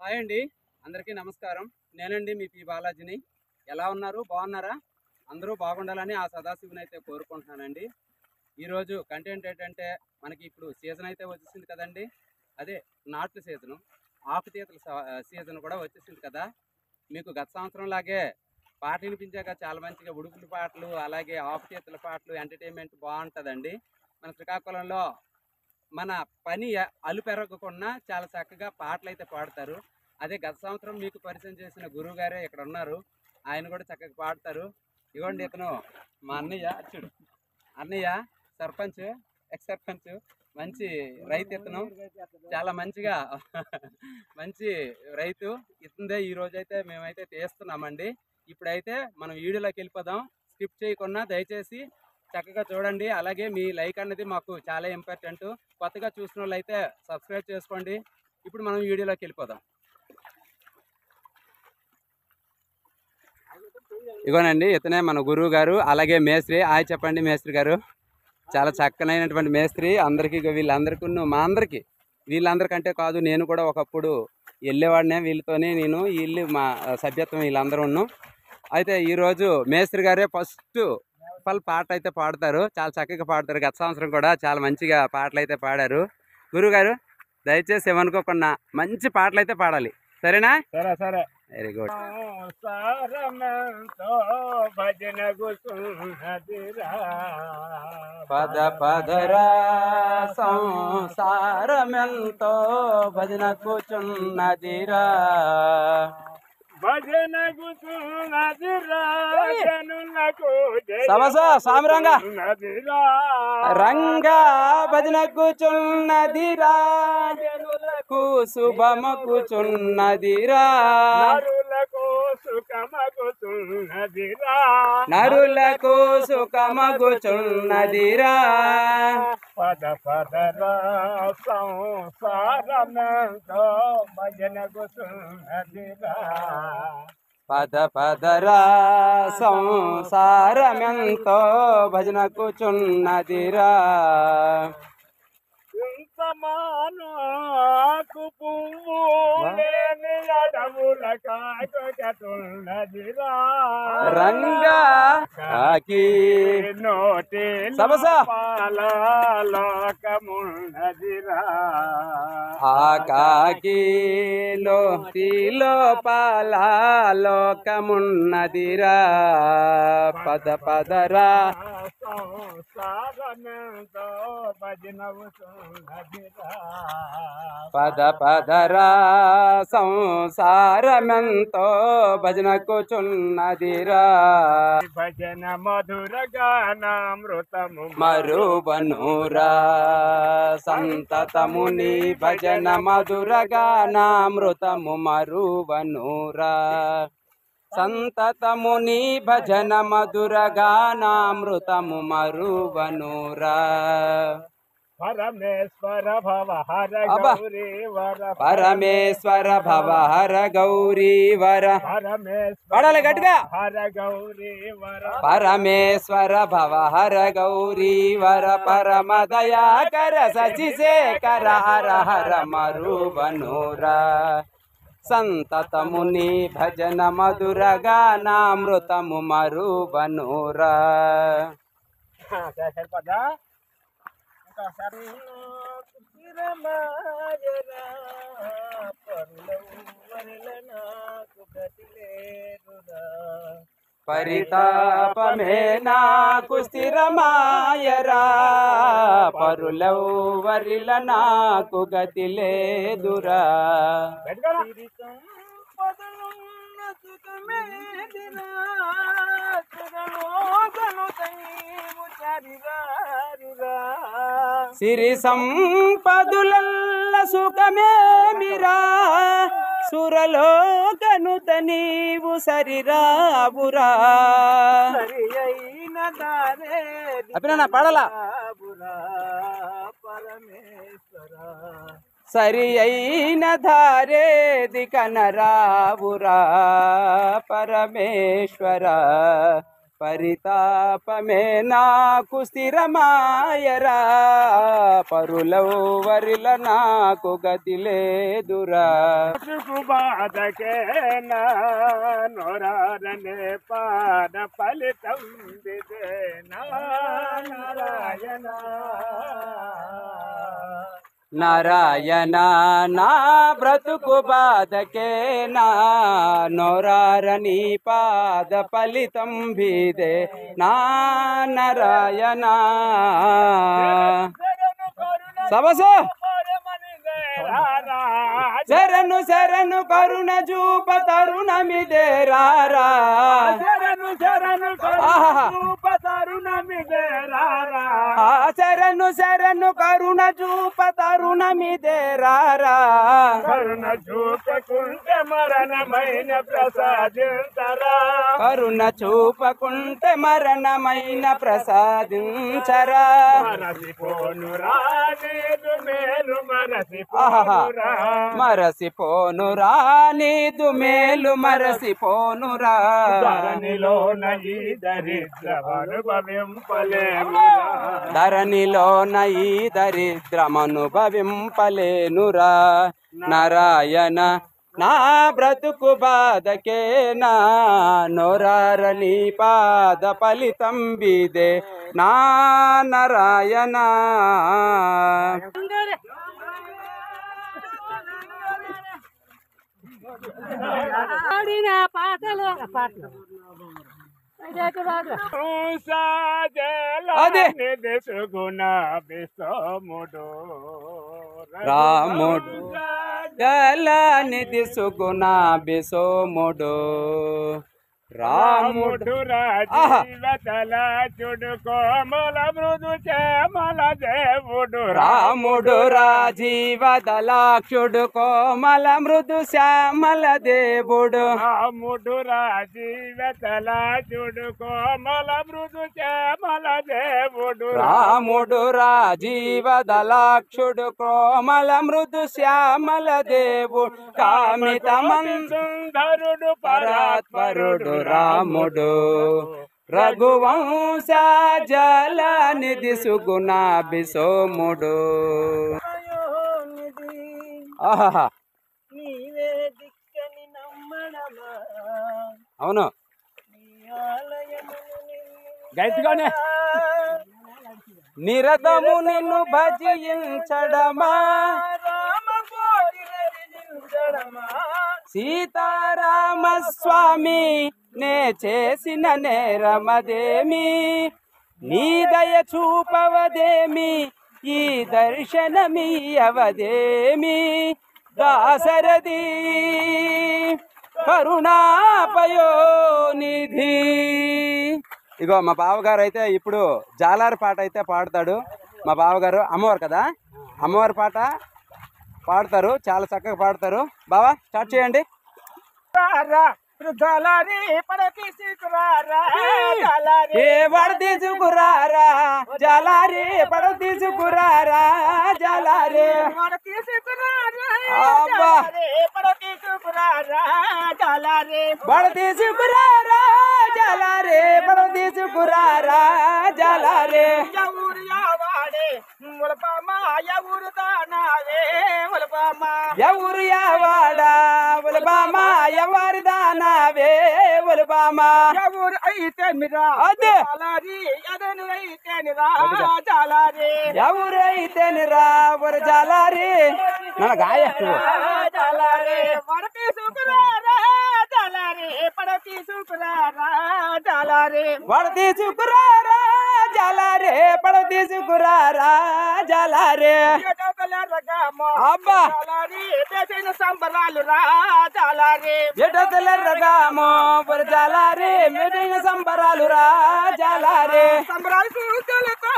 Hi అండి, అందరికీ నమస్కారం. నేనండి మీ పి బాలాజీని. ఎలా ఉన్నారు? బాగున్నారా? అందరూ బాగుండాలని ఆ సదాశివుని అయితే కోరుకుంటున్నానండి. ఈరోజు కంటెంట్ ఏంటంటే, మనకి ఇప్పుడు సీజన్ అయితే వచ్చేసింది కదండి. అదే నాట్ల సీజను, ఆకుతీతల సీజన్ కూడా వచ్చేసింది కదా. మీకు గత సంవత్సరం లాగే పాటలు వినిపించాక చాలా మంచిగా ఉడుకుల పాటలు, అలాగే ఆకుతీతల పాటలు, ఎంటర్టైన్మెంట్ బాగుంటుందండి. మన శ్రీకాకుళంలో మన పని అలుపెరగకుండా చాలా చక్కగా పాటలు అయితే పాడతారు. అదే గత సంవత్సరం మీకు పరిచయం చేసిన గురువు గారే ఇక్కడ ఉన్నారు. ఆయన కూడా చక్కగా పాడతారు. ఇవ్వండి, ఇతను మా అన్నయ్య. చూడు, అన్నయ్య సర్పంచ్, ఎక్స్ సర్పంచ్, మంచి రైతు. ఇతను చాలా మంచిగా మంచి రైతు. ఇతందే ఈ రోజైతే మేమైతే తీస్తున్నామండి. ఇప్పుడైతే మనం వీడియోలోకి వెళ్ళిపోదాం. స్కిప్ చేయకుండా దయచేసి చక్కగా చూడండి. అలాగే మీ లైక్ అన్నది మాకు చాలా ఇంపార్టెంట్. కొత్తగా చూసిన వాళ్ళు అయితే సబ్స్క్రైబ్ చేసుకోండి. ఇప్పుడు మనం వీడియోలోకి వెళ్ళిపోదాం. ఇగోనండి, ఇతనే మన గురువు గారు, అలాగే మేస్త్రి. హాయ్ చెప్పండి మేస్త్రి గారు. చాలా చక్కనైనటువంటి మేస్త్రి. అందరికీ వీళ్ళందరికీ, మా అందరికీ, వీళ్ళందరికంటే కాదు, నేను కూడా ఒకప్పుడు వెళ్ళేవాడినే వీళ్ళతోనే. నేను వీళ్ళు మా సభ్యత్వం వీళ్ళందరూ. అయితే ఈరోజు మేస్త్రి గారే ఫస్ట్ పాట అయితే పాడతారు. చాలా చక్కగా పాడతారు. గత సంవత్సరం కూడా చాలా మంచిగా పాటలు అయితే పాడారు. గురువు గారు దయచేసి ఏమనుకోకుండా మంచి పాటలు అయితే పాడాలి, సరేనా? సరే సరే. Very good. పద పదరా సంసారమెంతో భజన కూచున్నదిరా, భజన కూచున్నదిరా, సమసా సామరంగా రంగా భజన కూచున్నదిరా, జనులకు శుభమకుచున్నదిరా, నరులకు సుఖమగుచున్నదిరా. పద పదరా సంసారమెంతో భజన కూచున్నదిరా, పద పదరా సంసారమెంతో భజన కూచున్నదిరా. ఇంతమానాకు పువ్వు లేని అడవుల కాకున్నదిరా, రంగా కాకి నోటి సమసా లోకమున్నదిరా, ఆ కాకి లోపల లోకమున్నదిరా. పద పదరా సంసారమెంతో భజనవుతున్నదిరా, పద పదరా సంసారమెంతో భజన కూచున్నదిరా. భజన మధుర గానామృతము మరువనురా సంతతముని భజన మధుర గానామృతము మరువనురా, సంతతముని భజన మధుర గానామృతము మరువనురా. పరమేశ్వర భవ హర గౌరీ వర, పరమేశ్వర భవ హర గౌరీ వర, పాడాలి గట్టిగా. హర గౌరీ వర, పరమేశ్వర భవ హర గౌరీ వర, పరమ దయాకర శశిశేఖర హర హర మరువనురా, సంతతముని భజన మధుర గానామృతము మరువనురా. పరితాపమే నాకు స్థిరమాయరా, పరులెవ్వరిల నాకు గతి లేదురా. సిరి సంపదులల్ల సుఖమేమిరా, సురలోకనుత నీవు సరిరాబురా. అప్పుడు పడలా సరి అయిన ధారేది కనరావురా పరమేశ్వర, పరితాపమే నాకు స్థిరమాయరా పరులవరిల నాకు గతి లేదురా బాధకే నోరారనే పాద ఫలితం నారాయణ నారాయణ నా బ్రతుకు బాధకే నా నోరారని పాద ఫలితం బీదే నా నారాయణ సబసో శరణు శరణు కరుణ చూప తరుణమిదే రారా శరణు శరణు చూప తరుణమిదే రారా శరణు శరణు కరుణ చూప తరుణమిదే రారా కరుణ చూపకుంటే మరణమైన ప్రసాదించరా కరుణ చూపకుంటే మరణమైన ప్రసాదించరా మరసిపోనురా నీదు మేలు మరసిపోనురా నీదు మేలు మరసిపోనురా ధరణిలోన ఈ దరిద్రమనుభవింపలేమురా ధరణిలోన ఈ దరిద్రమనుభవింపలేనురా నారాయణ నా బ్రతుకు బాధకే నా నోరారని పాద ఫలితం బీదే నా నారాయణ రాముడు గలని సుగుణ బిసోముడు రాముడు రాజీవతల చుడు కోమల మృదు శ్యామల దేవుడు రాముడు రాజీవదలాక్షుడు కోమల మృదు శ్యామల దేవుడు రాముడు రాజీవతల చుడు కోమల మృదు శ్యామల దేవుడు రాముడు రాజీవదలాక్షుడు కోమల మృదు శ్యామల దేవుడు కామిత సుందరుడు పరాత్పరుడు రాముడు రఘువంశ జల నిధి సుగుణాభిసోముడు ఆహా అవును గట్టిగానే నిరతము నిన్ను భజించడమా సీతారామ స్వామి నే చేసిన నేరమదేమి నీ దయ చూపవదేమి ఈ దర్శనమీయవదేమి దాశరథి కరుణాపయోనిధి. ఇగో మా బావగారు అయితే ఇప్పుడు జాలారి పాట అయితే పాడతాడు. మా బావగారు అమ్మవారు కదా, అమ్మవారి పాట పాడతారు, చాలా చక్కగా పాడతారు. బావా స్టార్ట్ చేయండి. ఏ పడ తీసుకురారా జలారి పడ తీసుకురారా జలారి బడ తీసుకురారా జలారి బడ తీసుకురారా జలారి ఎవరు యావాడా ఉలబామా ఎవరి దానావే ఉలబామా ఎవరు అయితే మిరా అదే అదను అయితే నిరా జాలారి ఎవరైతే నిరా ఒరు జాలారి నన్న గాయ జాలారి పడ తీసుకురారా జాలారి పడ తీసుకురారా జాలారి వడ తీసుకురారా జలారే పడ తీసుకురారా జలారే అబ్బా సంబరాలు రా జాలారి ఎటతల రగామో ఒరు జాలారే మెదైన సంబరాలు రా జలారే సంబరాలు చూసులతో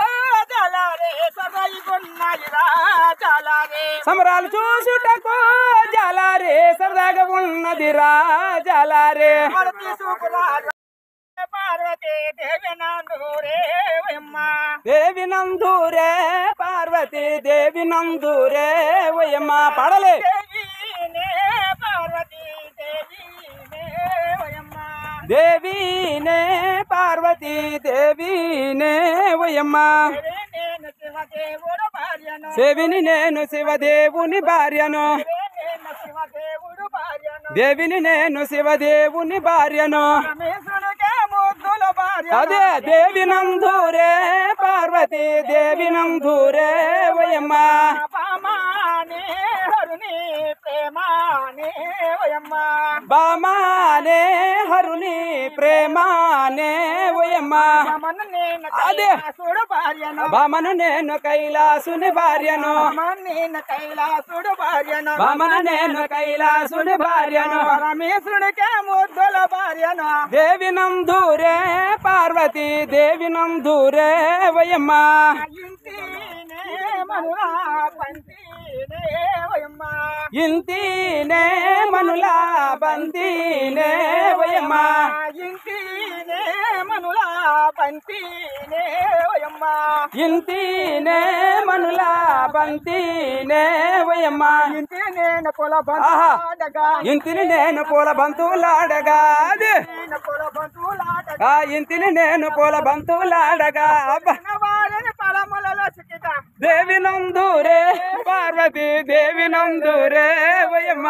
జాలారి సదాయి కొన్నాయి రా జాలారి సంబరాలు చూసుటకు జలారే సరదాగా ఉన్నది రా జలారే పడ తీసుకురారా పార్వతి దేవి నందూరే దేవి నందూరే పార్వతి దేవి నందూరే ఓయమ్మ పడలే పార్వతి దేవినే పార్వతి పార్వతీ దేవినే ఓయమ్మ నేను శివదేవుడు భార్యను దేవిని నేను శివదేవుని భార్యను నేను శివదేవుడు భార్యను దేవిని నేను శివదేవుని భార్యను పరమేశ్వరుడికే ముద్దుల భార్య అదే దేవి నందూరే పార్వతీ దేవి నందూరే ఓయమ్మ పామానే హరుని ప్రేమానే ఓయమ్మ బామానే హరుని ప్రేమానే ఓయమ్మ బామను నేను అదే. కైలాసుడు భార్యను బామను నేను కైలాసుని భార్యను బామను నేను కైలాసుడు భార్యను బామను నేను కైలాసుని భార్యను పరమేశ్వరుడికే ముద్దుల భార్యను దేవి నందూరే పార్వతీ దేవి నందూరే ఓయమ్మ ఇంటినే మనులా పంటినే ఓయమ్మ ఇంతినే మనులా బంతినే ఓయమ్మ ఇంటినే మనులా పంటినే ఓయమ్మ ఇంతినే మనులా బంతినే ఓయమ్మ ఇంటి నేను కుల ఆహా. బంధువులాడగా ఇంతిని నేను పూల బంతులాడగా అదే. నేను కుల బంధువులాడగా ఆ ఇంతిని నేను పూల బంతులాడగా అబ్బా వారిని పలములలో చికిత దేవి నందూరే పార్వతీ దేవి నందూరే ఓయమ్మ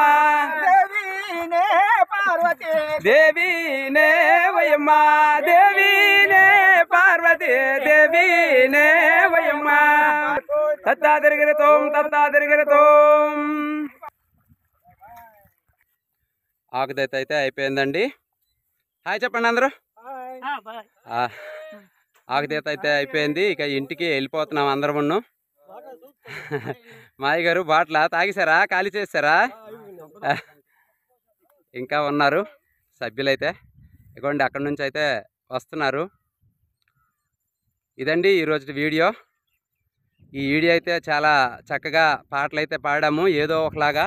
దేవినే పార్వతి దేవినే ఓయమ్మ దేవినే పార్వతీ దేవినే ఓయమ్మ తత్తా తిరిగిరతోం ఆకుదైతే అయితే అయిపోయిందండి. హాయ్ చెప్పండి అందరూ. ఆకుదీత అయితే అయిపోయింది. ఇక ఇంటికి వెళ్ళిపోతున్నాం అందరమును. మాయ గారు బాట్ల తాగేశారా, ఖాళీ చేశారా? ఇంకా ఉన్నారు సభ్యులైతే. ఇదిగోండి అక్కడి నుంచి అయితే వస్తున్నారు. ఇదండి ఈరోజు వీడియో. ఈ వీడియో అయితే చాలా చక్కగా పాటలు అయితే పాడాము, ఏదో ఒకలాగా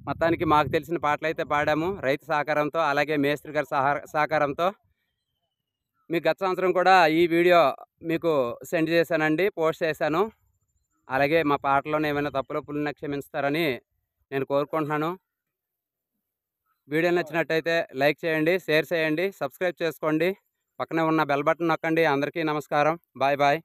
మొత్తానికి మాకు తెలిసిన పాటలు అయితే పాడాము రైతు సహకారంతో, అలాగే మేస్త్రి గారి సహకారంతో. మీకు గత సంవత్సరం కూడా ఈ వీడియో మీకు సెండ్ చేశానండి, పోస్ట్ చేశాను. అలాగే మా పాటలోనే ఏమైనా తప్పులు క్షమిస్తారని నేను కోరుకుంటున్నాను. వీడియో నచ్చినట్టయితే లైక్ చేయండి, షేర్ చేయండి, సబ్స్క్రైబ్ చేసుకోండి, పక్కనే ఉన్న బెల్ బటన్ నొక్కండి. అందరికీ నమస్కారం. Bye bye.